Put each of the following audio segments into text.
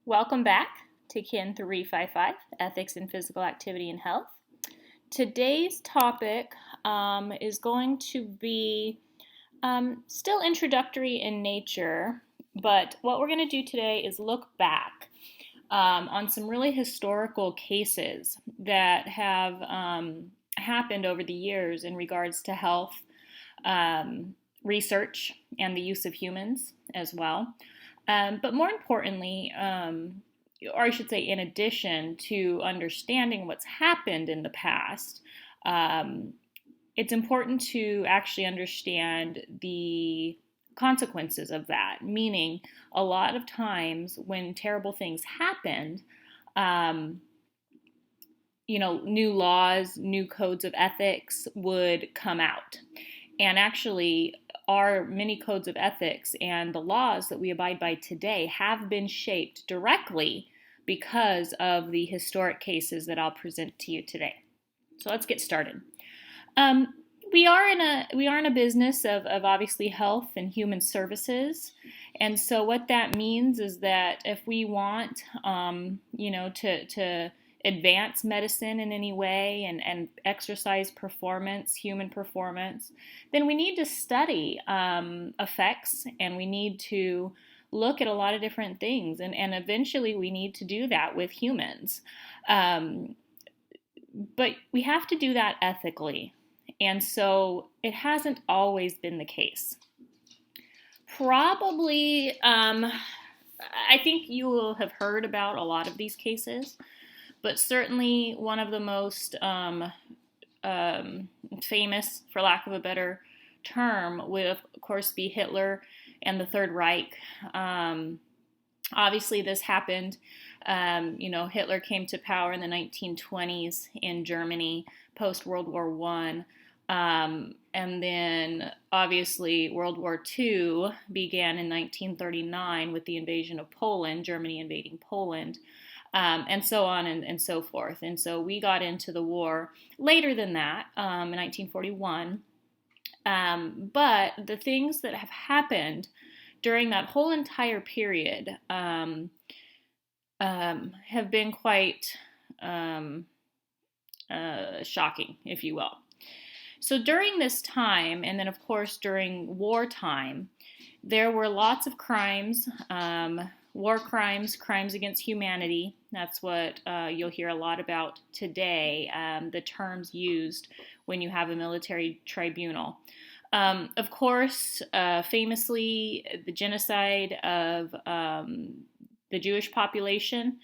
Welcome back to Kin 355, Ethics in Physical Activity and Health. Today's topic is going to be still introductory in nature, but what we're going to do today is look back on some really historical cases that have happened over the years in regards to health, research, and the use of humans as well. But more importantly, or I should say, in addition to understanding what's happened in the past, um, it's important to actually understand the consequences of that. Meaning, a lot of times when terrible things happened, um, new laws, new codes of ethics would come out. And actually, our many codes of ethics and the laws that we abide by today have been shaped directly because of the historic cases that I'll present to you today. So let's get started. Um, we are in a business of obviously health and human services, and so what that means is that if we want, to advance medicine in any way and exercise performance, human performance, then we need to study effects, and we need to look at a lot of different things, and eventually we need to do that with humans. Um, but we have to do that ethically. And so it hasn't always been the case. Probably, I think you will have heard about a lot of these cases, but certainly one of the most famous, for lack of a better term, would of course be Hitler and the Third Reich. Obviously, this happened. Hitler came to power in the 1920s in Germany post World War I. And then, obviously, World War II began in 1939 with the invasion of Poland, Germany invading Poland, and so on and so forth. And so we got into the war later than that, in 1941. But the things that have happened during that whole entire period have been quite shocking, if you will. So during this time, and then of course during wartime, there were lots of crimes, war crimes, crimes against humanity. That's what you'll hear a lot about today, the terms used when you have a military tribunal. Of course, famously, the genocide of the Jewish population.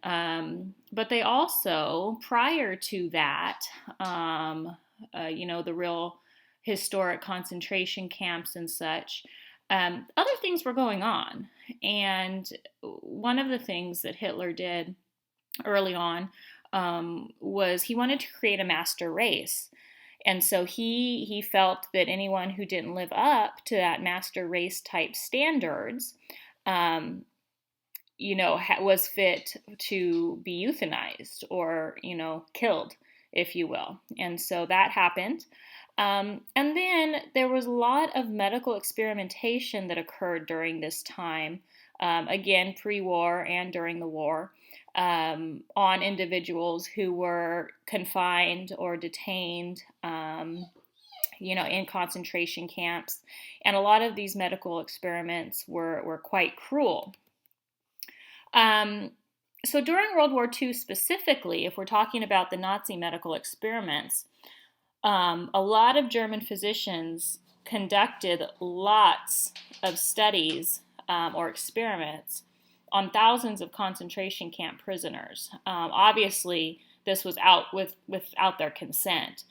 But they also, prior to that, the real historic concentration camps and such, other things were going on. And one of the things that Hitler did early on was he wanted to create a master race. And so he felt that anyone who didn't live up to that master race type standards, was fit to be euthanized or, killed, if you will. And so that happened. And then there was a lot of medical experimentation that occurred during this time, again, pre-war and during the war, on individuals who were confined or detained, in concentration camps. And a lot of these medical experiments were quite cruel. So during World War II specifically, if we're talking about the Nazi medical experiments, a lot of German physicians conducted lots of studies or experiments on thousands of concentration camp prisoners. Obviously, this was without their consent.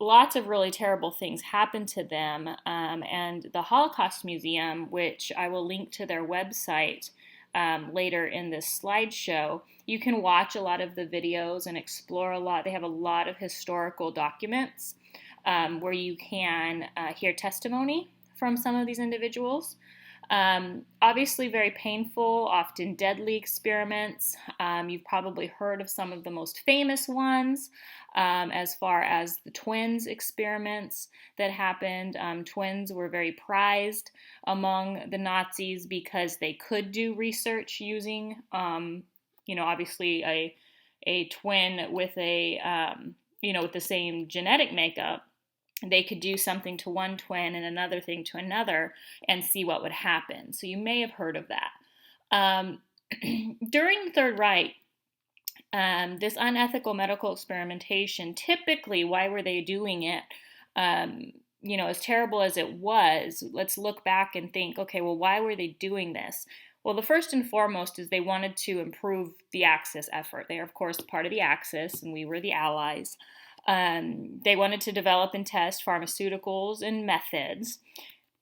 Lots of really terrible things happened to them, and the Holocaust Museum, which I will link to their website later in this slideshow, you can watch a lot of the videos and explore a lot. They have a lot of historical documents where you can hear testimony from some of these individuals. Obviously, very painful, often deadly experiments. You've probably heard of some of the most famous ones, as far as the twins experiments that happened. Twins were very prized among the Nazis because they could do research using, obviously a twin with with the same genetic makeup. They could do something to one twin and another thing to another and see what would happen. So you may have heard of that. During the Third Reich, this unethical medical experimentation, typically, why were they doing it? As terrible as it was, let's look back and think, okay, well, why were they doing this? Well, the first and foremost is they wanted to improve the Axis effort. They are, of course, part of the Axis, and we were the Allies. They wanted to develop and test pharmaceuticals and methods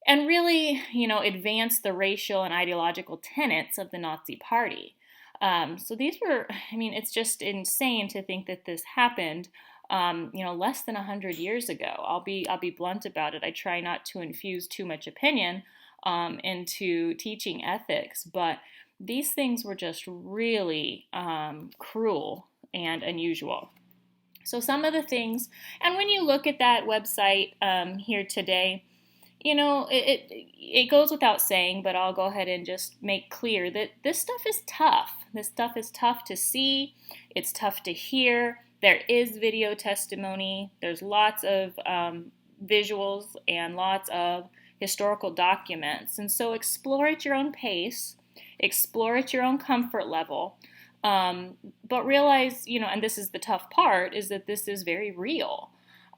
and really, advance the racial and ideological tenets of the Nazi Party. So these were, it's just insane to think that this happened, less than 100 years ago. I'll be blunt about it. I try not to infuse too much opinion into teaching ethics, but these things were just really cruel and unusual. So some of the things, and when you look at that website here today, it goes without saying, but I'll go ahead and just make clear that this stuff is tough. This stuff is tough to see. It's tough to hear. There is video testimony. There's lots of visuals and lots of historical documents. And so explore at your own pace. Explore at your own comfort level. But realize, and this is the tough part, is that this is very real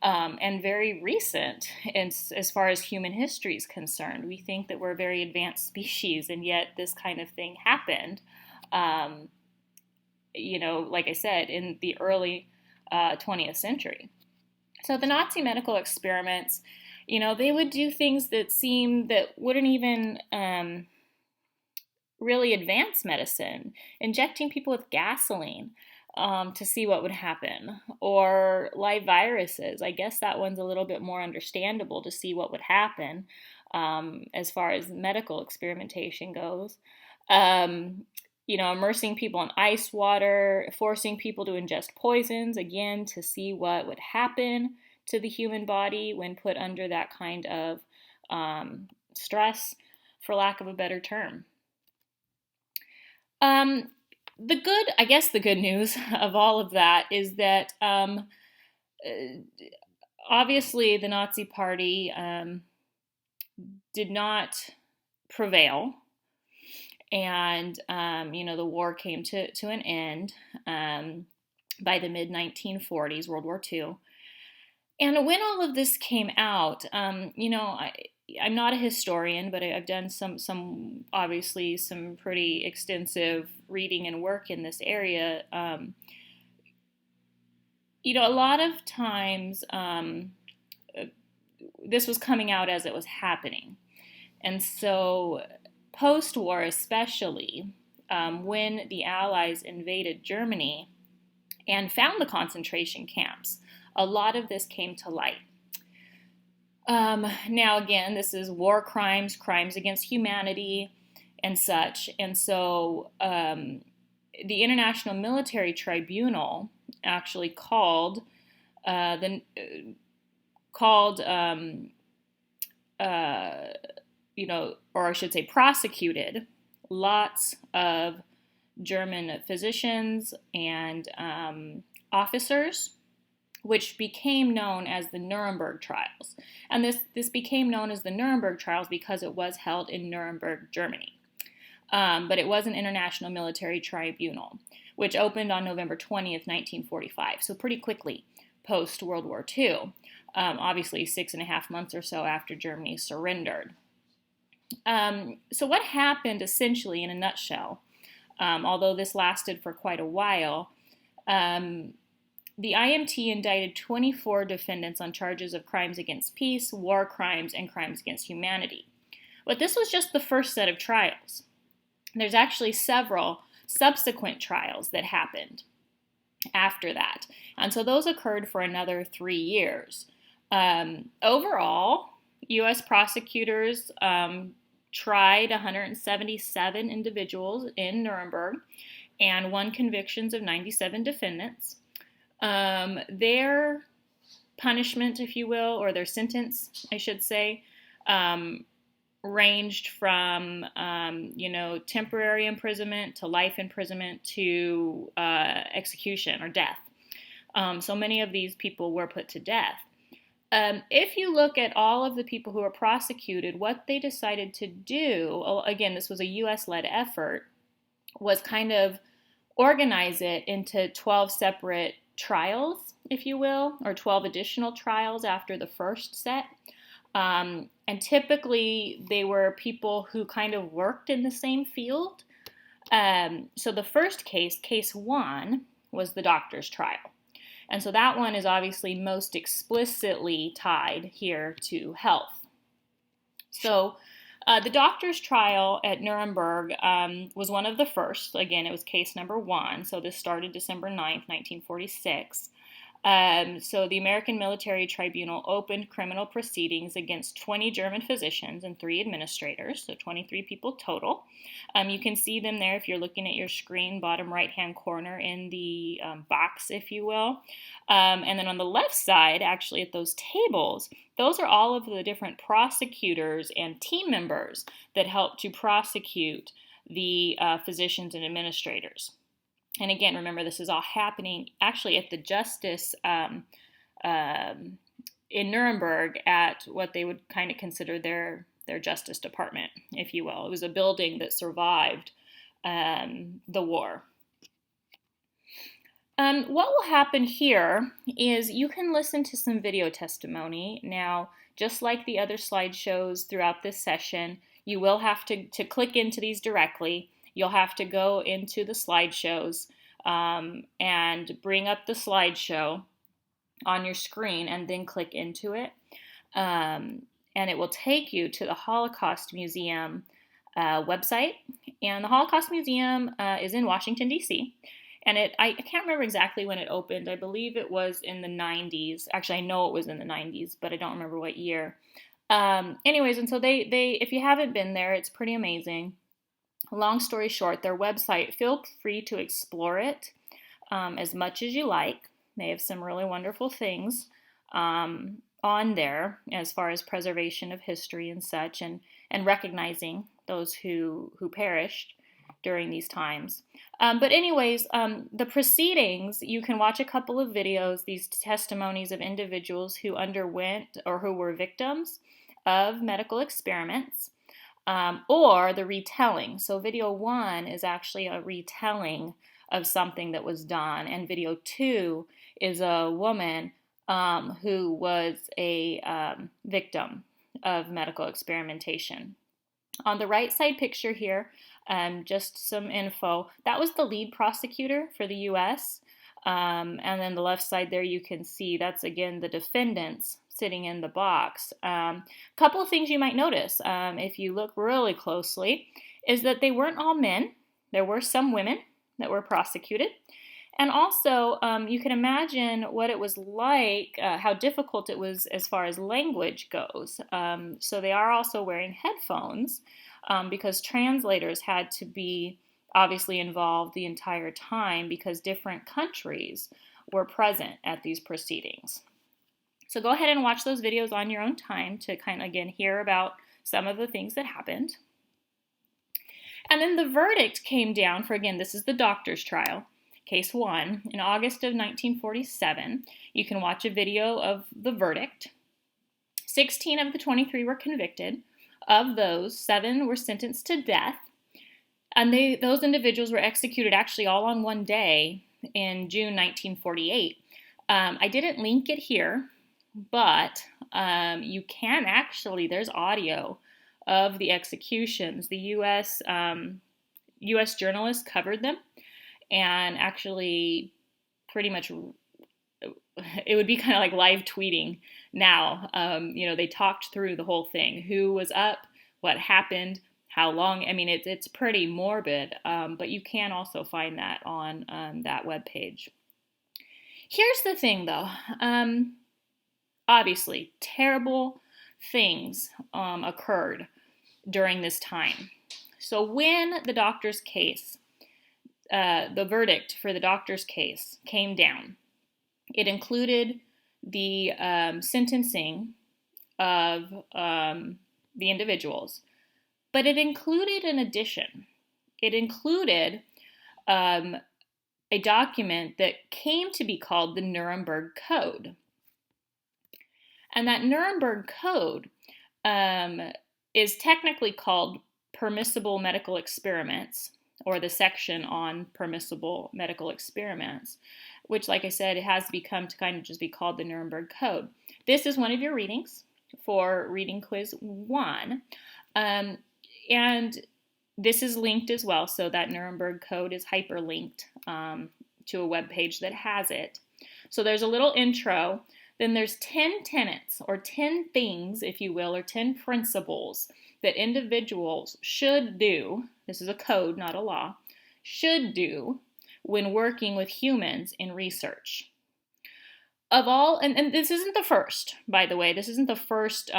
and very recent as far as human history is concerned. We think that we're a very advanced species, and yet this kind of thing happened, like I said, in the early 20th century. So the Nazi medical experiments, they would do things that wouldn't even really advance medicine, injecting people with gasoline to see what would happen, or live viruses. I guess that one's a little bit more understandable, to see what would happen as far as medical experimentation goes. Immersing people in ice water, forcing people to ingest poisons, again, to see what would happen to the human body when put under that kind of stress, for lack of a better term. The good news of all of that is that obviously the Nazi Party did not prevail, and the war came to an end by the mid-1940s, World War II. And when all of this came out, I'm not a historian, but I've done some obviously some pretty extensive reading and work in this area. A lot of times this was coming out as it was happening. And so post-war especially, when the Allies invaded Germany and found the concentration camps, a lot of this came to light. Now, again, this is war crimes, crimes against humanity, and such. And so the International Military Tribunal actually prosecuted lots of German physicians and officers, which became known as the Nuremberg trials. And this became known as the Nuremberg trials because it was held in Nuremberg, Germany. But it was an international military tribunal, which opened on November 20th, 1945, so pretty quickly post-World War II, obviously 6.5 months or so after Germany surrendered. So what happened, essentially, in a nutshell, although this lasted for quite a while, the IMT indicted 24 defendants on charges of crimes against peace, war crimes, and crimes against humanity. But this was just the first set of trials. There's actually several subsequent trials that happened after that. And so those occurred for another 3 years. Overall, U.S. prosecutors tried 177 individuals in Nuremberg and won convictions of 97 defendants. Their punishment, if you will, or their sentence, I should say, ranged from, temporary imprisonment to life imprisonment to execution or death. So many of these people were put to death. If you look at all of the people who were prosecuted, what they decided to do, again, this was a U.S.-led effort, was kind of organize it into 12 separate trials, if you will, or 12 additional trials after the first set. And typically, they were people who kind of worked in the same field. So the first case, case 1, was the doctor's trial. And so that one is obviously most explicitly tied here to health. So the doctor's trial at Nuremberg was one of the first. Again, it was case number 1. So this started December 9th, 1946. So the American Military Tribunal opened criminal proceedings against 20 German physicians and 3 administrators, so 23 people total. You can see them there if you're looking at your screen, bottom right-hand corner in the box, if you will. And then on the left side, actually at those tables, those are all of the different prosecutors and team members that helped to prosecute the physicians and administrators. And again, remember, this is all happening actually at the justice in Nuremberg at what they would kind of consider their justice department, if you will. It was a building that survived the war. What will happen here is you can listen to some video testimony. Now, just like the other slideshows throughout this session, you will have to click into these directly. You'll have to go into the slideshows and bring up the slideshow on your screen and then click into it. And it will take you to the Holocaust Museum website. And the Holocaust Museum is in Washington, D.C. And I can't remember exactly when it opened. I believe it was in the 90s. Actually, I know it was in the 90s, but I don't remember what year. Anyways, and so they if you haven't been there, it's pretty amazing. Long story short, their website, feel free to explore it as much as you like. They have some really wonderful things on there as far as preservation of history and such, and recognizing those who perished during these times. But anyways, the proceedings, you can watch a couple of videos, these testimonies of individuals who underwent or who were victims of medical experiments. Or the retelling. So video 1 is actually a retelling of something that was done, and video 2 is a woman who was a victim of medical experimentation. On the right side picture here, just some info. That was the lead prosecutor for the U.S. And then the left side there you can see that's again the defendants sitting in the box. Couple of things you might notice if you look really closely is that they weren't all men. There were some women that were prosecuted. And also, you can imagine what it was like, how difficult it was as far as language goes. So they are also wearing headphones because translators had to be obviously involved the entire time because different countries were present at these proceedings. So go ahead and watch those videos on your own time to kind of, again, hear about some of the things that happened. And then the verdict came down for, again, this is the doctor's trial, case 1, in August of 1947. You can watch a video of the verdict. 16 of the 23 were convicted. Of those, 7 were sentenced to death. And those individuals were executed actually all on one day in June 1948. I didn't link it here, but you can actually, there's audio of the executions. The U.S. journalists covered them, and actually pretty much it would be kind of like live tweeting now. They talked through the whole thing, who was up, what happened, how long. I mean, it's pretty morbid, but you can also find that on that webpage. Here's the thing, though. Obviously, terrible things occurred during this time. So when the doctor's case, the verdict for the doctor's case came down, it included the sentencing of the individuals, but it included an addition. It included a document that came to be called the Nuremberg Code. And that Nuremberg Code is technically called Permissible Medical Experiments, or the section on permissible medical experiments, which, like I said, it has become to kind of just be called the Nuremberg Code. This is one of your readings for Reading Quiz 1. And this is linked as well, so that Nuremberg Code is hyperlinked to a web page that has it. So there's a little intro. Then there's 10 tenets, or 10 things, if you will, or 10 principles that individuals should do. This is a code, not a law. Should do when working with humans in research. Of all, and this isn't the first, by the way. This isn't the first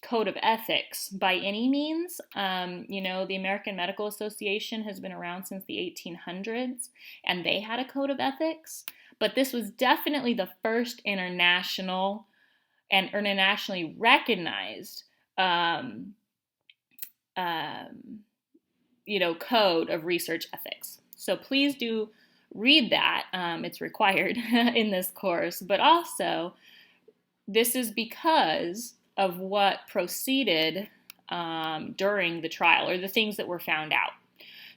code of ethics by any means. The American Medical Association has been around since the 1800s, and they had a code of ethics. But this was definitely the first international and internationally recognized, code of research ethics. So please do read that. It's required in this course. But also, this is because of what proceeded during the trial, or the things that were found out.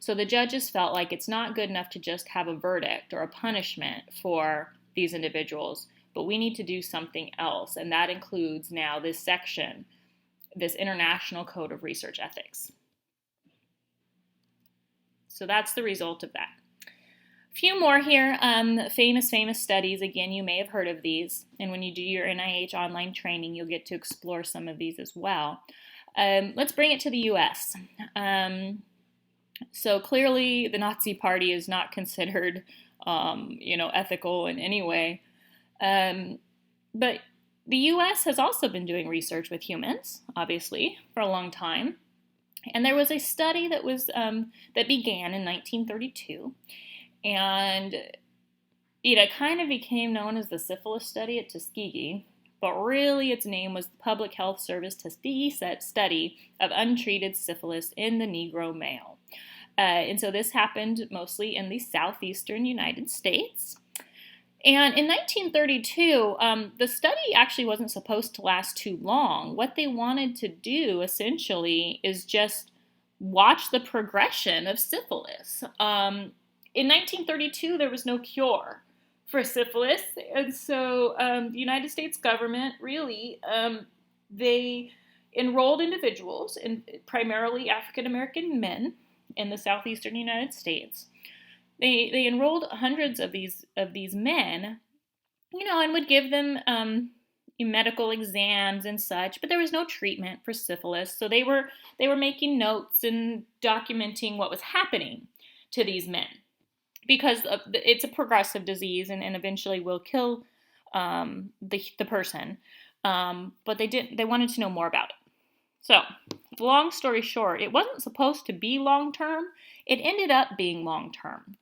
So the judges felt like it's not good enough to just have a verdict or a punishment for these individuals, but we need to do something else. And that includes now this section, this International Code of Research Ethics. So that's the result of that. A few more here. Famous studies. Again, you may have heard of these. And when you do your NIH online training, you'll get to explore some of these as well. Let's bring it to the U.S. So clearly the Nazi Party is not considered, ethical in any way. But the U.S. has also been doing research with humans, obviously, for a long time. And there was a study that began in 1932, and it kind of became known as the syphilis study at Tuskegee. But really its name was the Public Health Service Tuskegee Study of Untreated Syphilis in the Negro Male. And so this happened mostly in the southeastern United States. And in 1932, the study actually wasn't supposed to last too long. What they wanted to do, essentially, is just watch the progression of syphilis. In 1932, there was no cure for syphilis, and so the United States government really, they enrolled individuals, primarily African-American men, in the southeastern United States. They enrolled hundreds of these men, and would give them medical exams and such, but there was no treatment for syphilis. So they were making notes and documenting what was happening to these men, because it's a progressive disease and eventually will kill the person. But they wanted to know more about it. So, long story short, it wasn't supposed to be long-term. It ended up being long-term.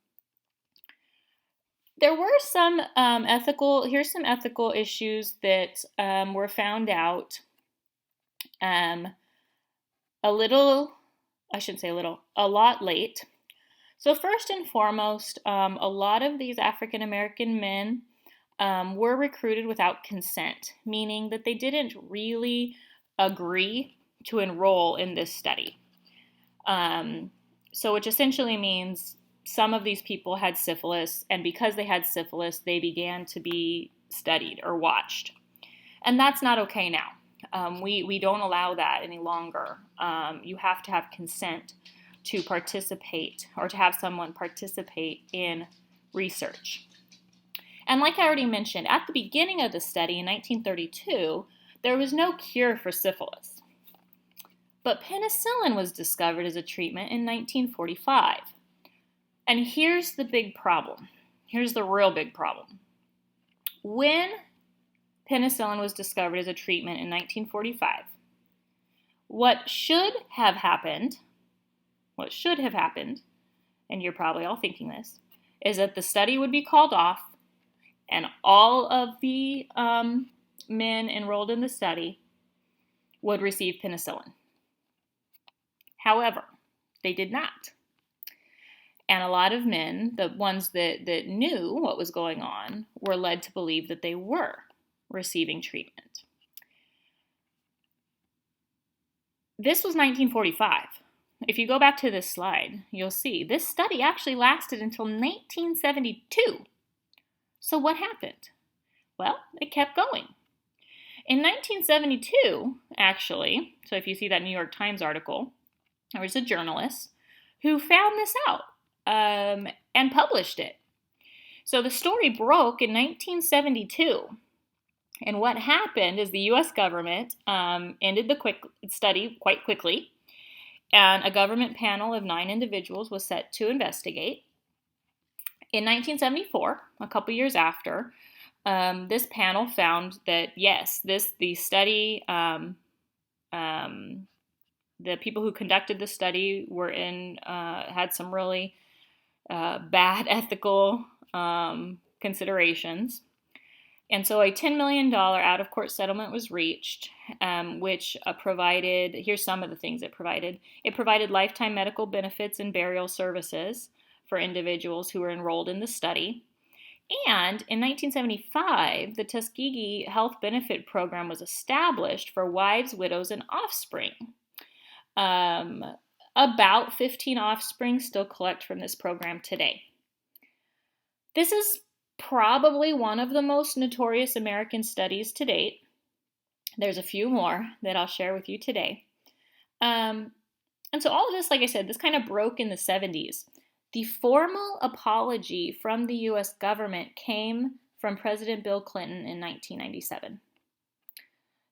There were some ethical issues that were found out a lot late. So first and foremost, a lot of these African American men were recruited without consent, meaning that they didn't really agree to enroll in this study. So which essentially means some of these people had syphilis, and because they had syphilis, they began to be studied or watched. And that's not okay now. We don't allow that any longer. You have to have consent to participate, or to have someone participate in research. And like I already mentioned, at the beginning of the study in 1932, there was no cure for syphilis. But penicillin was discovered as a treatment in 1945. And here's the big problem. Here's the real big problem. When penicillin was discovered as a treatment in 1945, What should have happened, and you're probably all thinking this, is that the study would be called off and all of the men enrolled in the study would receive penicillin. However, they did not. And a lot of men, the ones that knew what was going on, were led to believe that they were receiving treatment. This was 1945. If you go back to this slide, you'll see this study actually lasted until 1972. So what happened? Well, it kept going. In 1972, actually, so if you see that New York Times article, there was a journalist who found this out and published it. So the story broke in 1972. And what happened is the U.S. government ended the study quite quickly, and a government panel of 9 individuals was set to investigate. In 1974, a couple years after, this panel found that yes, the study, the people who conducted the study were had some really bad ethical considerations. And so a $10 million out-of-court settlement was reached, which provided, here's some of the things it provided. It provided lifetime medical benefits and burial services for individuals who were enrolled in the study. And in 1975, the Tuskegee Health Benefit Program was established for wives, widows, and offspring. About 15 offspring still collect from this program today. This is probably one of the most notorious American studies to date. There's a few more that I'll share with you today. And so all of this, like I said, this kind of broke in the 70s. The formal apology from the U.S. government came from President Bill Clinton in 1997.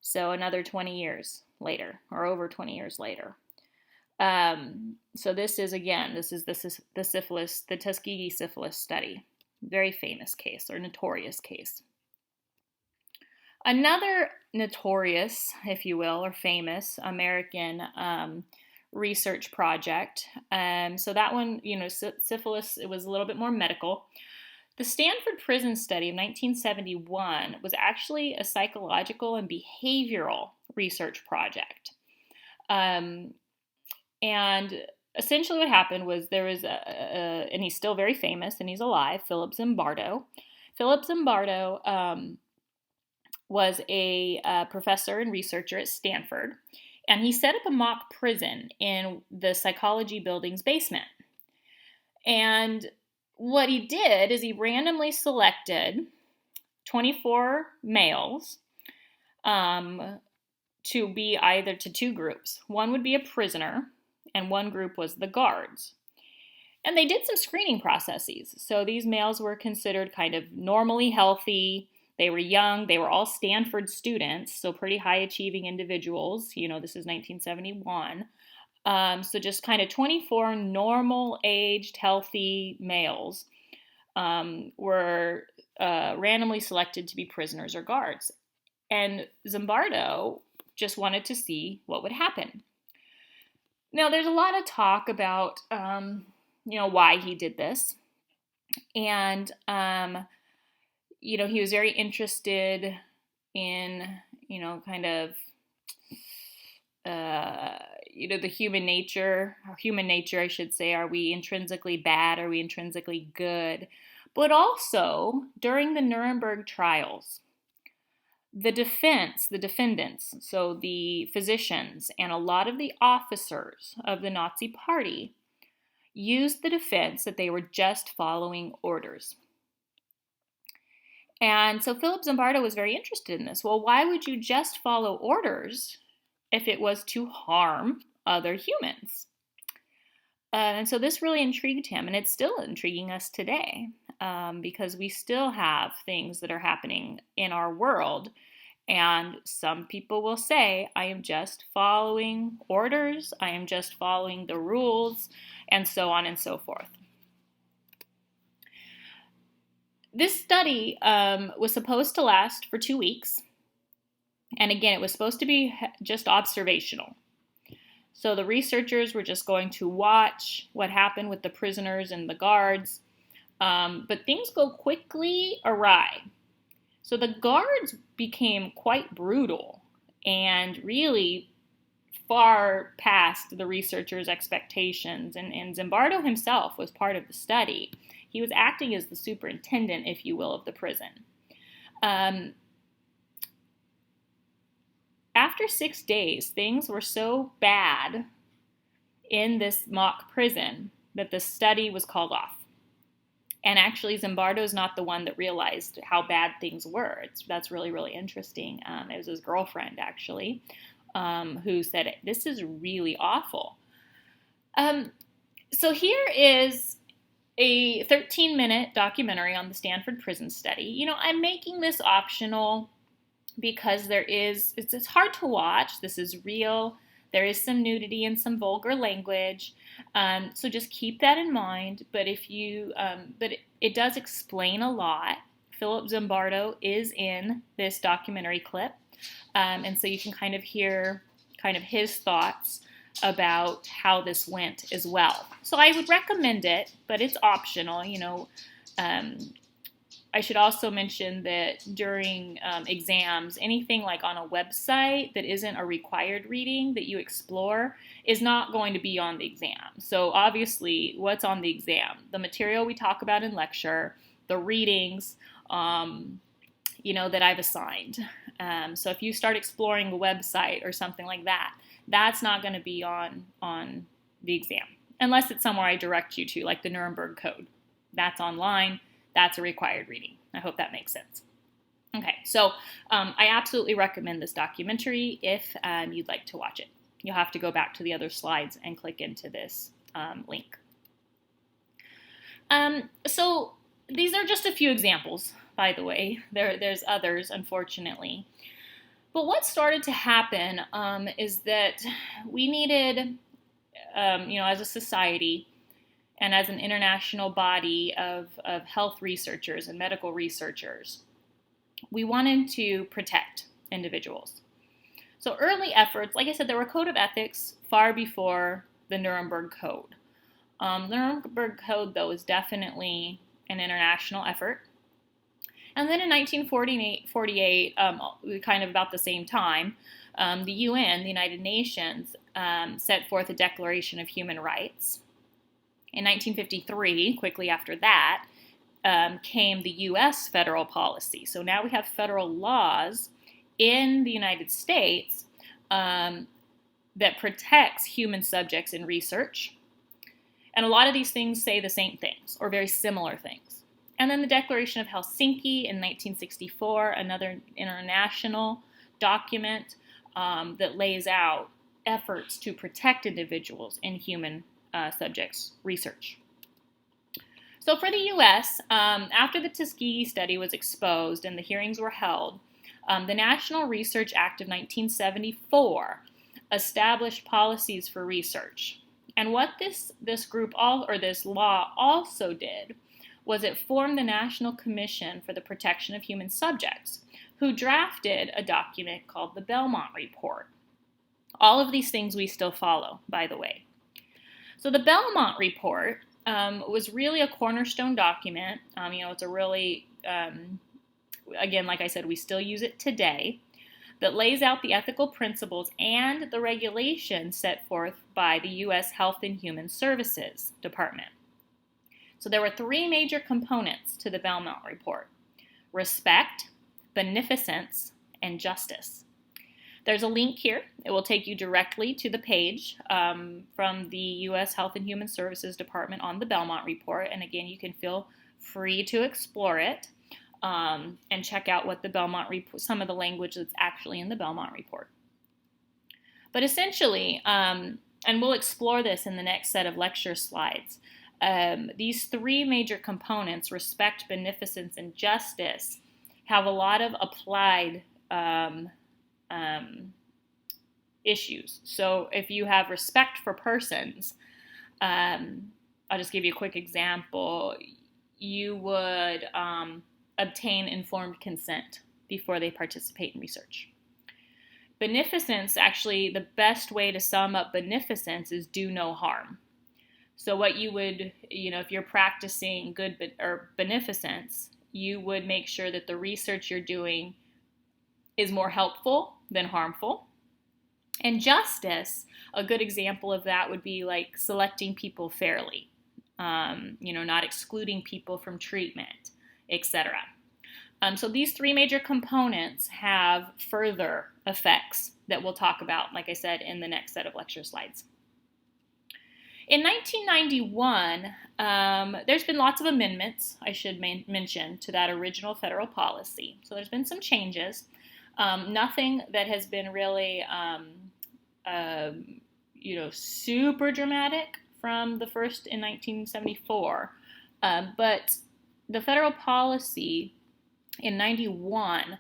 So another 20 years later, or over 20 years later. So this is the Tuskegee syphilis study. Very famous case, or notorious case. Another notorious, if you will, or famous American research project. So that one, syphilis, it was a little bit more medical. The Stanford Prison Study of 1971 was actually a psychological and behavioral research project. And essentially what happened was there was and he's still very famous and he's alive, Philip Zimbardo. Philip Zimbardo was a professor and researcher at Stanford, and he set up a mock prison in the psychology building's basement. And what he did is he randomly selected 24 males to be either to 2 groups. One would be a prisoner, and one group was the guards. And they did some screening processes. So these males were considered kind of normally healthy. They were young. They were all Stanford students, so pretty high-achieving individuals. This is 1971. So just kind of 24 normal-aged, healthy males were randomly selected to be prisoners or guards. And Zimbardo just wanted to see what would happen. Now, there's a lot of talk about, why he did this. And, he was very interested in, the human nature, I should say. Are we intrinsically bad? Are we intrinsically good? But also, during the Nuremberg trials, the defendants, so the physicians and a lot of the officers of the Nazi Party used the defense that they were just following orders. And so Philip Zimbardo was very interested in this. Well, why would you just follow orders if it was to harm other humans? And so this really intrigued him, and it's still intriguing us today because we still have things that are happening in our world, and some people will say, I am just following orders, I am just following the rules, and so on and so forth. This study was supposed to last for 2 weeks, and again, it was supposed to be just observational. So the researchers were just going to watch what happened with the prisoners and the guards, but things go quickly awry. So the guards became quite brutal and really far past the researchers' expectations, and Zimbardo himself was part of the study. He was acting as the superintendent, if you will, of the prison. After 6 days, things were so bad in this mock prison that the study was called off. And actually, Zimbardo is not the one that realized how bad things were. That's really, really interesting. It was his girlfriend, actually, who said, this is really awful. So here is a 13-minute documentary on the Stanford Prison Study. You know, I'm making this optional because it's hard to watch. This is real. There is some nudity and some vulgar language, so just keep that in mind. But it does explain a lot. Philip Zimbardo is in this documentary clip, and so you can kind of hear kind of his thoughts about how this went as well. So I would recommend it, but it's optional. You know, I should also mention that during exams, anything like on a website that isn't a required reading that you explore is not going to be on the exam. So obviously, what's on the exam? The material we talk about in lecture, the readings, that I've assigned. So if you start exploring a website or something like that, that's not going to be on the exam, unless it's somewhere I direct you to, like the Nuremberg Code. That's online. That's a required reading. I hope that makes sense. Okay, so I absolutely recommend this documentary if you'd like to watch it. You'll have to go back to the other slides and click into this link. So these are just a few examples, by the way. There's others, unfortunately. But what started to happen is that we needed, as a society, and as an international body of health researchers and medical researchers, we wanted to protect individuals. So early efforts, like I said, there were a code of ethics far before the Nuremberg Code. The Nuremberg Code, though, is definitely an international effort. And then in 1948, kind of about the same time, the UN, the United Nations, set forth a Declaration of Human Rights. In 1953, quickly after that, came the U.S. federal policy. So now we have federal laws in the United States that protects human subjects in research. And a lot of these things say the same things or very similar things. And then the Declaration of Helsinki in 1964, another international document that lays out efforts to protect individuals in human subjects research. So for the U.S., after the Tuskegee study was exposed and the hearings were held, the National Research Act of 1974 established policies for research. And what this law also did was it formed the National Commission for the Protection of Human Subjects, who drafted a document called the Belmont Report. All of these things we still follow, by the way. So the Belmont Report was really a cornerstone document. It's a really, again, like I said, we still use it today, that lays out the ethical principles and the regulations set forth by the U.S. Health and Human Services Department. So there were 3 major components to the Belmont Report: respect, beneficence, and justice. There's a link here. It will take you directly to the page from the U.S. Health and Human Services Department on the Belmont Report. And again, you can feel free to explore it and check out what the Belmont Report, some of the language that's actually in the Belmont Report. But essentially, and we'll explore this in the next set of lecture slides, these 3 major components, respect, beneficence, and justice, have a lot of applied issues. So if you have respect for persons, I'll just give you a quick example. You would obtain informed consent before they participate in research. beneficence, actually, the best way to sum up beneficence is do no harm. So what you would, if you're practicing good or beneficence, you would make sure that the research you're doing is more helpful than harmful. And justice, a good example of that would be like selecting people fairly, not excluding people from treatment, etc. So these three major components have further effects that we'll talk about, like I said, in the next set of lecture slides. In 1991, there's been lots of amendments, I should mention, to that original federal policy. So there's been some changes. Nothing that has been really, super dramatic from the first in 1974. But the federal policy in 91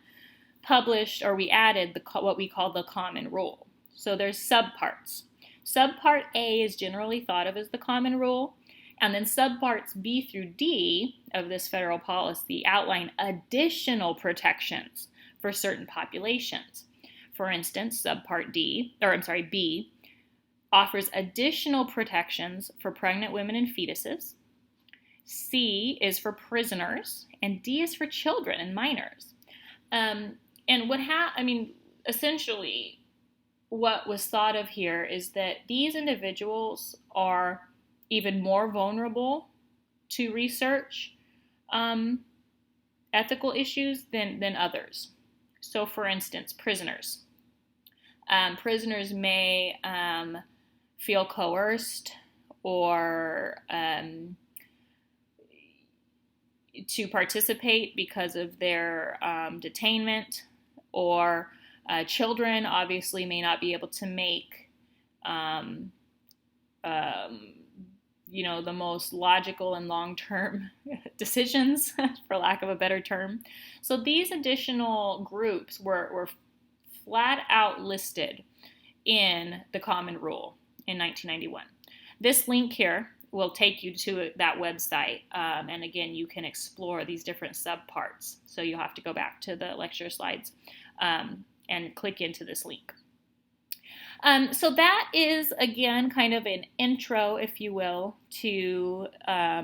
we added what we call the common rule. So there's subparts. Subpart A is generally thought of as the common rule, and then subparts B through D of this federal policy outline additional protections for certain populations. For instance, subpart B offers additional protections for pregnant women and fetuses. C is for prisoners, and D is for children and minors. Essentially, what was thought of here is that these individuals are even more vulnerable to research ethical issues than others. So, for instance, prisoners. Prisoners may feel coerced or to participate because of their detainment, or children obviously may not be able to make the most logical and long-term decisions, for lack of a better term. So these additional groups were flat out listed in the Common Rule in 1991. This link here will take you to that website, and again, you can explore these different subparts. So you'll have to go back to the lecture slides and click into this link. So that is, again, kind of an intro, if you will, to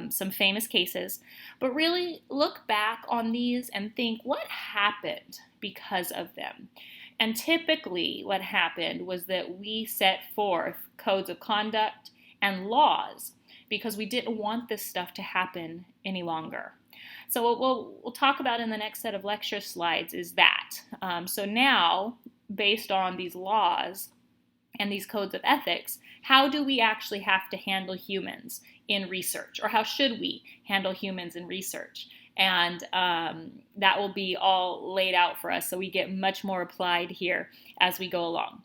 some famous cases. But really look back on these and think, what happened because of them? And typically what happened was that we set forth codes of conduct and laws because we didn't want this stuff to happen any longer. So what we'll talk about in the next set of lecture slides is that. So now, based on these laws and these codes of ethics, how do we actually have to handle humans in research? Or how should we handle humans in research? And that will be all laid out for us, so we get much more applied here as we go along.